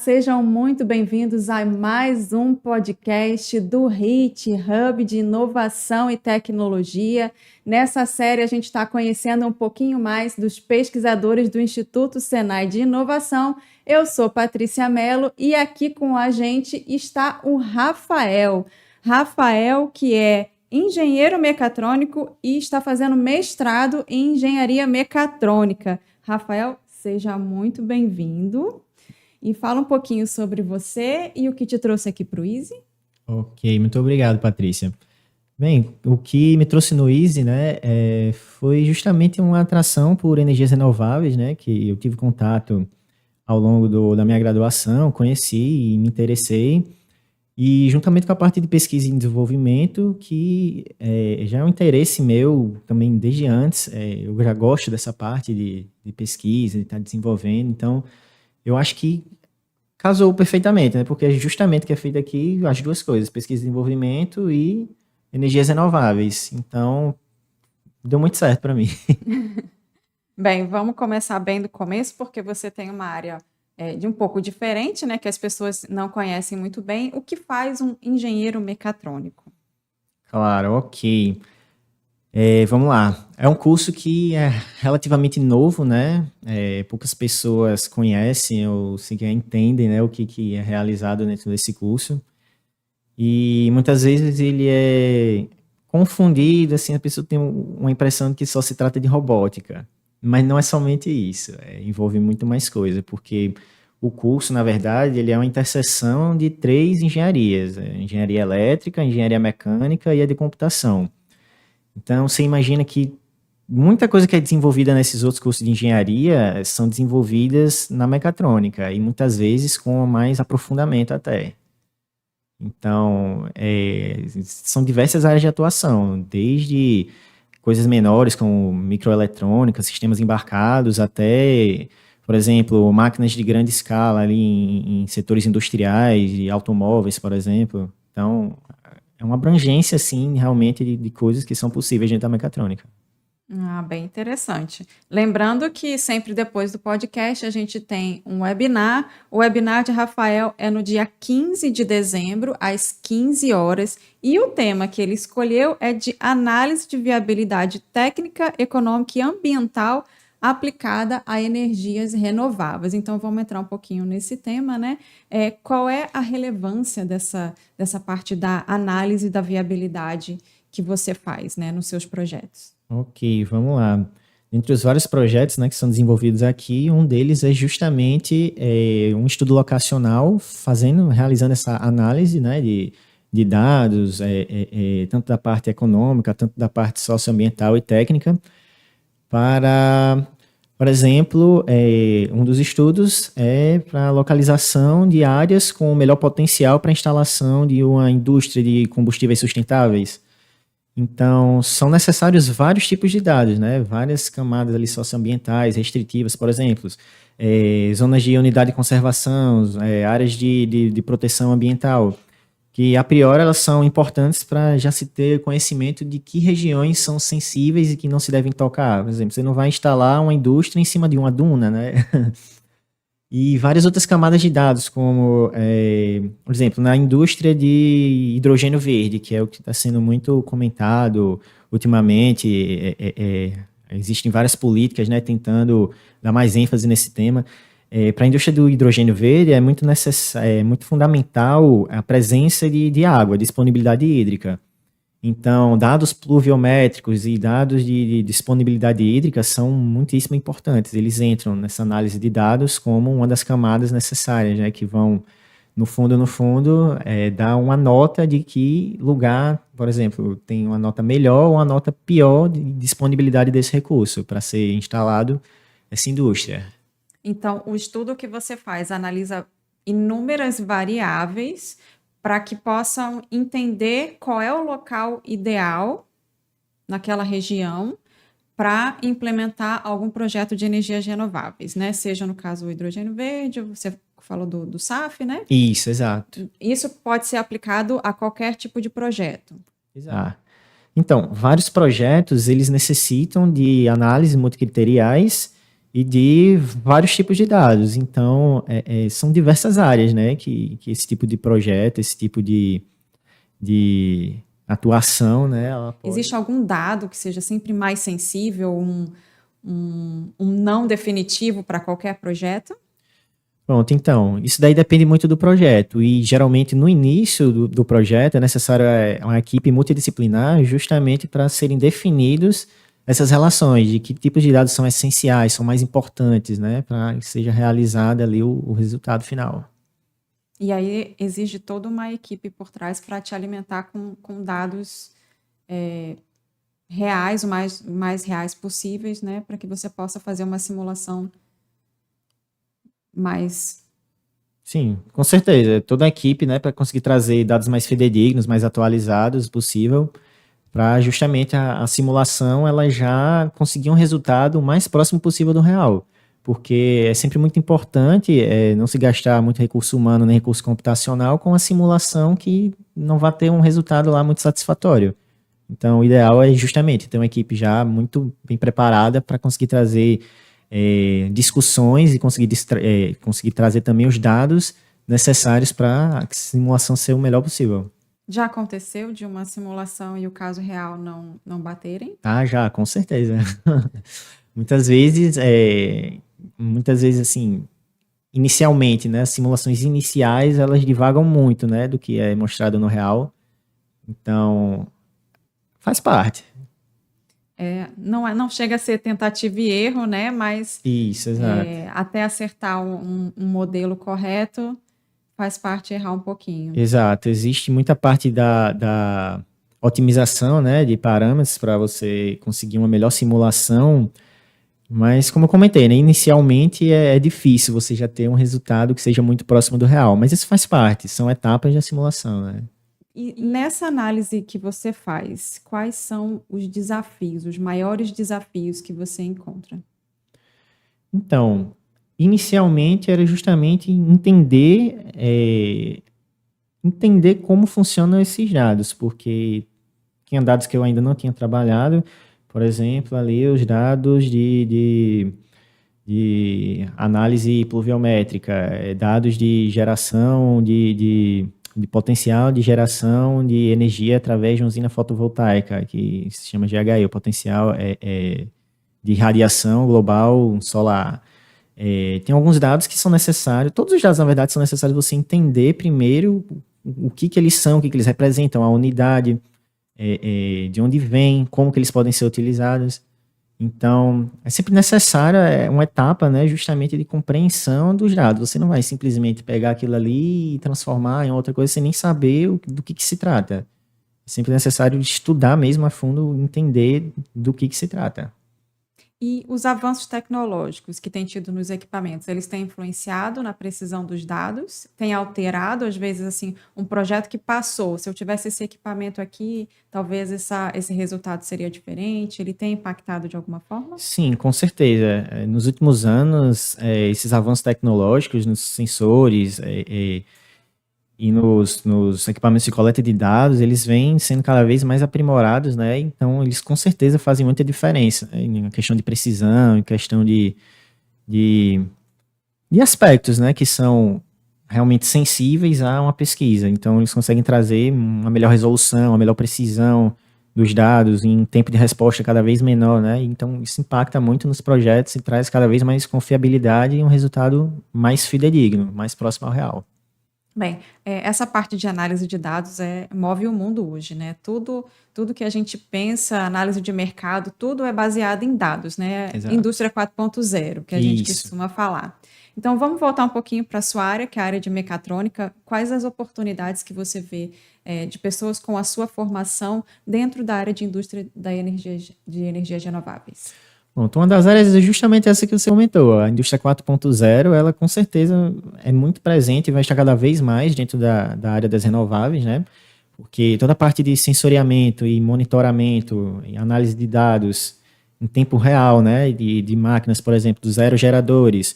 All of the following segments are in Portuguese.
sejam muito bem-vindos a mais um podcast do HIT, Hub de Inovação e Tecnologia. Nessa série, a gente está conhecendo um pouquinho mais dos pesquisadores do Instituto Senai de Inovação. Eu sou Patrícia Mello e aqui com a gente está o Rafael. Rafael, que é engenheiro mecatrônico e está fazendo mestrado em engenharia mecatrônica. Rafael, seja muito bem-vindo. E fala um pouquinho sobre você e o que te trouxe aqui para o Easy. Ok, muito obrigado, Patrícia. Bem, o que me trouxe no Easy, né, foi justamente uma atração por energias renováveis, né, que eu tive contato ao longo da minha graduação, conheci e me interessei, e juntamente com a parte de pesquisa e desenvolvimento, que já é um interesse meu também desde antes, eu já gosto dessa parte de pesquisa, de estar desenvolvendo, então eu acho que casou perfeitamente, né? Porque é justamente que é feito aqui as duas coisas, pesquisa e desenvolvimento e energias renováveis. Então, deu muito certo para mim. Bem, vamos começar bem do começo, porque você tem uma área de um pouco diferente, né? Que as pessoas não conhecem muito bem. O que faz um engenheiro mecatrônico? Claro, ok. Vamos lá. É um curso que é relativamente novo, né? Poucas pessoas conhecem ou sequer entendem, né, o que é realizado dentro desse curso. E muitas vezes ele é confundido, assim, a pessoa tem uma impressão de que só se trata de robótica. Mas não é somente isso, envolve muito mais coisa, porque o curso, na verdade, ele é uma interseção de três engenharias: engenharia elétrica, engenharia mecânica e a de computação. Então, você imagina que muita coisa que é desenvolvida nesses outros cursos de engenharia são desenvolvidas na mecatrônica, e muitas vezes com mais aprofundamento até. Então, são diversas áreas de atuação, desde coisas menores como microeletrônica, sistemas embarcados, até, por exemplo, máquinas de grande escala ali em setores industriais e automóveis, por exemplo. Então, é uma abrangência, assim, realmente de coisas que são possíveis dentro da mecatrônica. Ah, bem interessante. Lembrando que sempre depois do podcast a gente tem um webinar. O webinar de Rafael é no dia 15 de dezembro, às 15 horas, e o tema que ele escolheu é de análise de viabilidade técnica, econômica e ambiental aplicada a energias renováveis. Então vamos entrar um pouquinho nesse tema, né? Qual é a relevância dessa parte da análise da viabilidade que você faz, né, nos seus projetos? Ok, vamos lá. Entre os vários projetos, né, que são desenvolvidos aqui, um deles é justamente um estudo locacional, realizando essa análise, né, de dados, tanto da parte econômica, tanto da parte socioambiental e técnica, para, por exemplo, um dos estudos é para a localização de áreas com o melhor potencial para a instalação de uma indústria de combustíveis sustentáveis. Então, são necessários vários tipos de dados, né? Várias camadas ali socioambientais, restritivas, por exemplo, zonas de unidade de conservação, áreas de proteção ambiental, que a priori elas são importantes para já se ter conhecimento de que regiões são sensíveis e que não se devem tocar. Por exemplo, você não vai instalar uma indústria em cima de uma duna, né? E várias outras camadas de dados, como, por exemplo, na indústria de hidrogênio verde, que é o que está sendo muito comentado ultimamente. Existem várias políticas, né, tentando dar mais ênfase nesse tema. Para a indústria do hidrogênio verde é muito fundamental a presença de água, disponibilidade hídrica. Então, dados pluviométricos e dados de disponibilidade hídrica são muitíssimo importantes. Eles entram nessa análise de dados como uma das camadas necessárias, né, que vão, no fundo, dar uma nota de que lugar, por exemplo, tem uma nota melhor ou uma nota pior de disponibilidade desse recurso para ser instalado essa indústria. Então, o estudo que você faz analisa inúmeras variáveis para que possam entender qual é o local ideal naquela região para implementar algum projeto de energias renováveis, né? Seja no caso o hidrogênio verde, você falou do SAF, né? Isso, exato. Isso pode ser aplicado a qualquer tipo de projeto. Exato. Então, vários projetos, eles necessitam de análises multicriteriais e de vários tipos de dados. Então, são diversas áreas, né, que esse tipo de projeto, esse tipo de atuação, né, ela pode... Existe algum dado que seja sempre mais sensível, um não definitivo para qualquer projeto? Pronto, então, isso daí depende muito do projeto e geralmente no início do projeto é necessário uma equipe multidisciplinar justamente para serem definidos essas relações, de que tipos de dados são essenciais, são mais importantes, né, para que seja realizado ali o resultado final. E aí exige toda uma equipe por trás para te alimentar com dados reais, o mais reais possíveis, né, para que você possa fazer uma simulação mais... Sim, com certeza. Toda a equipe, né, para conseguir trazer dados mais fidedignos, mais atualizados possível, para justamente a simulação ela já conseguir um resultado o mais próximo possível do real. Porque é sempre muito importante não se gastar muito recurso humano nem recurso computacional com a simulação que não vai ter um resultado lá muito satisfatório. Então, o ideal é justamente ter uma equipe já muito bem preparada para conseguir trazer discussões e conseguir trazer também os dados necessários para a simulação ser o melhor possível. Já aconteceu de uma simulação e o caso real não baterem? Ah, já, com certeza. Muitas vezes, assim, inicialmente, né, as simulações iniciais, elas divagam muito, né, do que é mostrado no real. Então, faz parte. Não chega a ser tentativa e erro, né? Mas Isso, exato. até acertar um modelo correto, faz parte errar um pouquinho. Exato. Existe muita parte da otimização, né, de parâmetros para você conseguir uma melhor simulação, mas como eu comentei, né, inicialmente é difícil você já ter um resultado que seja muito próximo do real, mas isso faz parte, são etapas da simulação, né? E nessa análise que você faz, quais são os desafios, os maiores desafios que você encontra? Então, inicialmente era justamente entender como funcionam esses dados, porque tinha dados que eu ainda não tinha trabalhado, por exemplo, ali os dados de análise pluviométrica, dados de geração de potencial de geração de energia através de uma usina fotovoltaica, que se chama GHE, o potencial de radiação global solar. Tem alguns dados que são necessários, todos os dados, na verdade, são necessários você entender primeiro o que eles são, o que eles representam, a unidade, de onde vem, como que eles podem ser utilizados. Então, é sempre necessária uma etapa, né, justamente de compreensão dos dados. Você não vai simplesmente pegar aquilo ali e transformar em outra coisa sem nem saber do que se trata. É sempre necessário estudar mesmo a fundo, entender do que se trata. E os avanços tecnológicos que tem tido nos equipamentos, eles têm influenciado na precisão dos dados? Tem alterado, às vezes, assim, um projeto que passou, se eu tivesse esse equipamento aqui, talvez esse resultado seria diferente? Ele tem impactado de alguma forma? Sim, com certeza. Nos últimos anos, esses avanços tecnológicos nos sensores e nos equipamentos de coleta de dados, eles vêm sendo cada vez mais aprimorados, né? Então, eles com certeza fazem muita diferença, né? Em questão de precisão, em questão de aspectos, né? Que são realmente sensíveis a uma pesquisa. Então, eles conseguem trazer uma melhor resolução, uma melhor precisão dos dados em tempo de resposta cada vez menor, né? Então, isso impacta muito nos projetos e traz cada vez mais confiabilidade e um resultado mais fidedigno, mais próximo ao real. Bem, essa parte de análise de dados move o mundo hoje, né? Tudo que a gente pensa, análise de mercado, tudo é baseado em dados, né? Exato. Indústria 4.0, que a gente Isso. costuma falar. Então, vamos voltar um pouquinho para a sua área, que é a área de mecatrônica. Quais as oportunidades que você vê de pessoas com a sua formação dentro da área de indústria de energias renováveis? Bom, então uma das áreas é justamente essa que você comentou. A indústria 4.0, ela com certeza é muito presente e vai estar cada vez mais dentro da área das renováveis, né? Porque toda a parte de sensoriamento e monitoramento e análise de dados em tempo real, né? De máquinas, por exemplo, dos aerogeradores,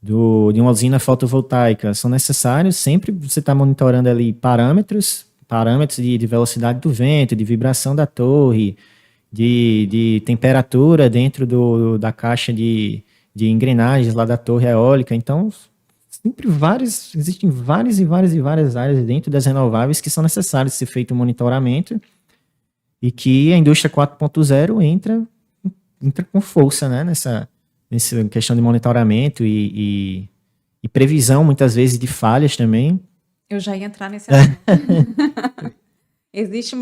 de uma usina fotovoltaica, são necessários sempre você estar monitorando ali parâmetros de velocidade do vento, de vibração da torre, de temperatura dentro da caixa de de engrenagens lá da torre eólica. Então, existem várias áreas dentro das renováveis que são necessárias ser feito um monitoramento e que a indústria 4.0 entra com força, né, nessa questão de monitoramento e previsão, muitas vezes, de falhas também. Eu já ia entrar nesse assunto. Existe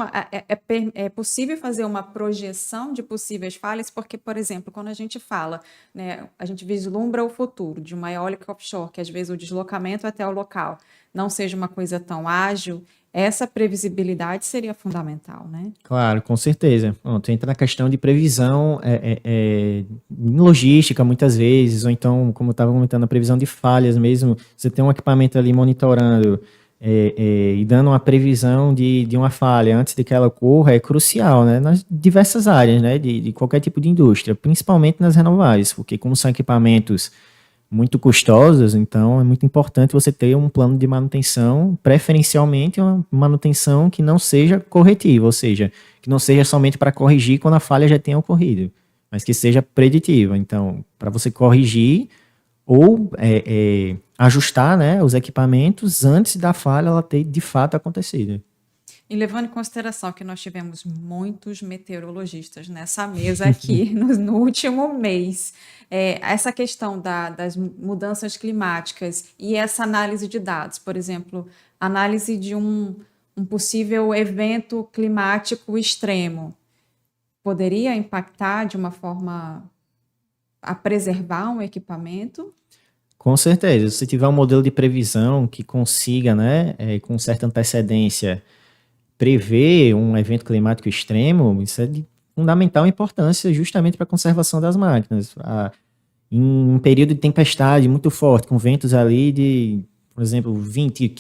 é possível fazer uma projeção de possíveis falhas, porque, por exemplo, quando a gente fala, né, a gente vislumbra o futuro de uma eólica offshore, que às vezes o deslocamento até o local não seja uma coisa tão ágil, essa previsibilidade seria fundamental, né? Claro, com certeza. Pronto, entra na questão de previsão em logística, muitas vezes, ou então, como eu estava comentando, a previsão de falhas mesmo. Você tem um equipamento ali monitorando e dando uma previsão de uma falha antes de que ela ocorra é crucial, né? Nas diversas áreas, né? De qualquer tipo de indústria, principalmente nas renováveis, porque como são equipamentos muito custosas, então é muito importante você ter um plano de manutenção, preferencialmente uma manutenção que não seja corretiva, ou seja, que não seja somente para corrigir quando a falha já tenha ocorrido, mas que seja preditiva. Então, para você corrigir ou ajustar, né, os equipamentos antes da falha ela ter de fato acontecido. E levando em consideração que nós tivemos muitos meteorologistas nessa mesa aqui no último mês, essa questão das mudanças climáticas e essa análise de dados, por exemplo, análise de um possível evento climático extremo, poderia impactar de uma forma a preservar um equipamento? Com certeza, se tiver um modelo de previsão que consiga, né, com certa antecedência, prever um evento climático extremo, isso é de fundamental importância justamente para a conservação das máquinas. Em um período de tempestade muito forte, com ventos ali de, por exemplo, 20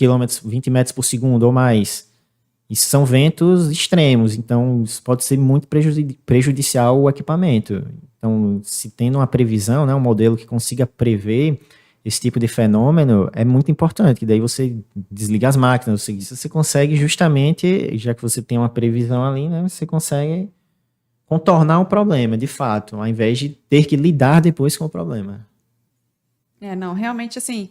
metros por segundo ou mais, isso são ventos extremos, então isso pode ser muito prejudicial ao equipamento. Então, se tendo uma previsão, né, um modelo que consiga prever esse tipo de fenômeno, é muito importante, que daí você desliga as máquinas, você consegue justamente, já que você tem uma previsão ali, né, você consegue contornar o problema, de fato, ao invés de ter que lidar depois com o problema. Não, realmente, assim,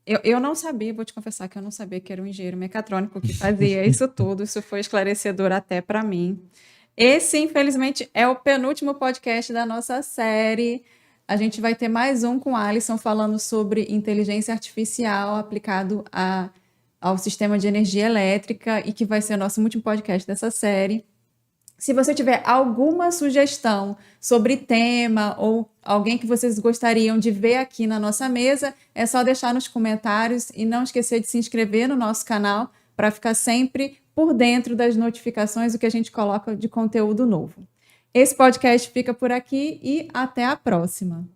eu não sabia, vou te confessar que eu não sabia que era um engenheiro mecatrônico que fazia isso tudo, isso foi esclarecedor até para mim. Esse, infelizmente, é o penúltimo podcast da nossa série. A gente vai ter mais um com a Alisson falando sobre inteligência artificial aplicado ao sistema de energia elétrica e que vai ser o nosso último podcast dessa série. Se você tiver alguma sugestão sobre tema ou alguém que vocês gostariam de ver aqui na nossa mesa, é só deixar nos comentários e não esquecer de se inscrever no nosso canal para ficar sempre por dentro das notificações do que a gente coloca de conteúdo novo. Esse podcast fica por aqui e até a próxima.